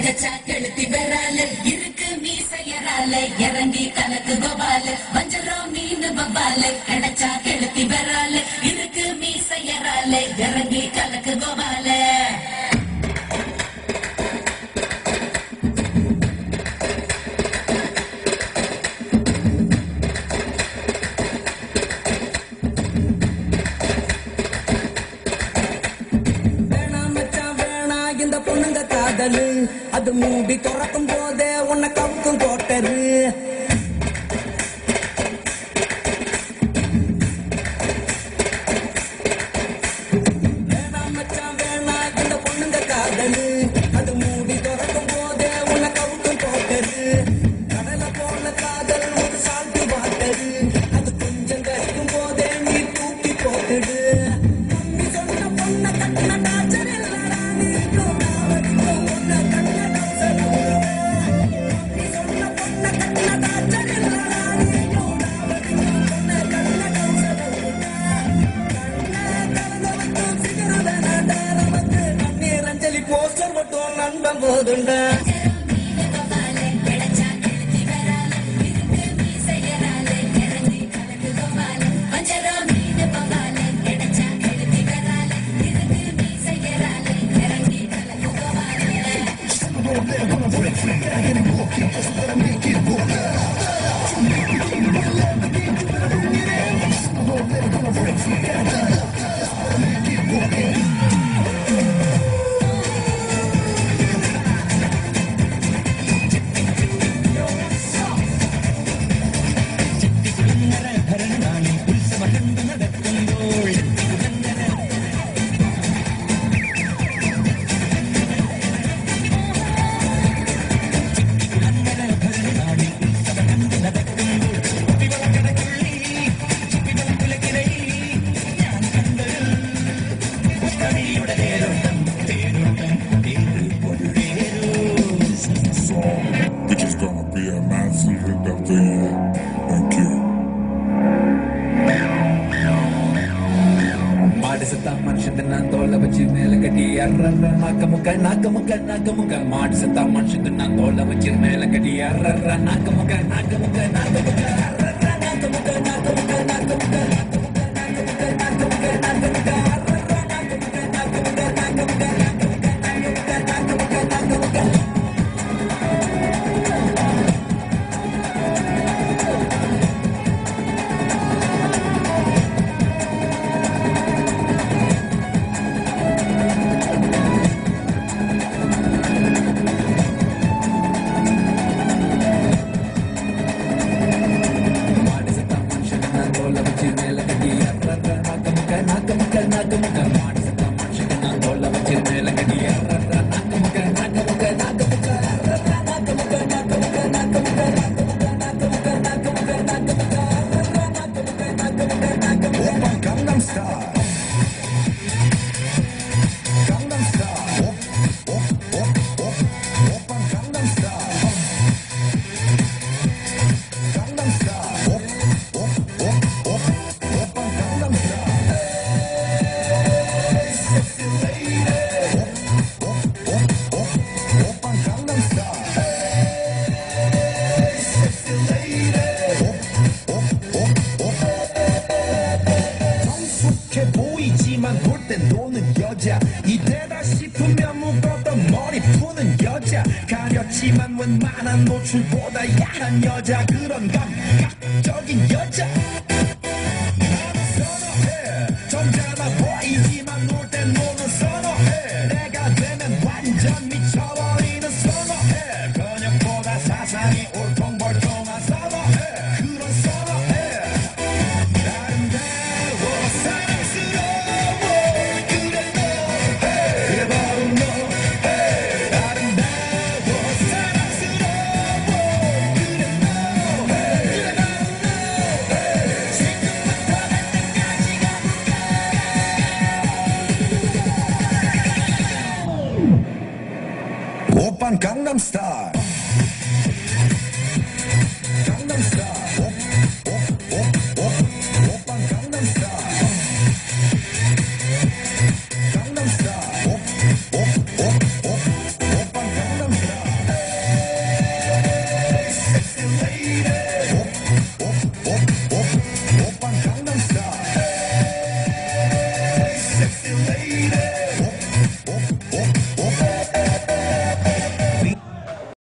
அடிச்சா கெளுத்தி பெறால இருக்கு மீசையரால இறங்கி கலக்கு கோபால வஞ்சரம் மீன் பபால அடிச்சா கெளுத்தி பெறால இருக்கு மீசையரால இறங்கி கலக்கு கோபால அது மூடி துறக்கும் போதே உன்னை கவுக்கும் கோட்டரு வேணாம் மச்சான் வேணா இந்த பொண்ணுங்க காதலு அது மூடி துறக்கும் போதே உன்னை கவுக்கும் கோட்டரு கடல போல காதல் ஒரு சால்ட்டு வாட்டரு அது கொஞ்சம் கடிக்கும் போதே நீ தூக்கி போட்டுடு நீ சொன்ன பொண்ணை கட்டின டாச்சர் இல்லடா நீ போஸ்டர் மட்டும் நண்பன் போதுண்ட மாடிசத்தா மனுஷன் நான் தோலை வச்சு மேல கட்டி நாக்க முக்க 가렸지만 웬만한 노출보다 야한 여자 그런 감각적인 여자 나는 선호해 점잖아 보이지만 놀 땐 노는 선호해 내가 되면 완전 미쳐버리는 선호해 근육보다 사상이 울퉁불퉁한 선호해 그런 선호해 아름다워 사랑스러워 그래 너 그래 바로 너 오빤 강남스타일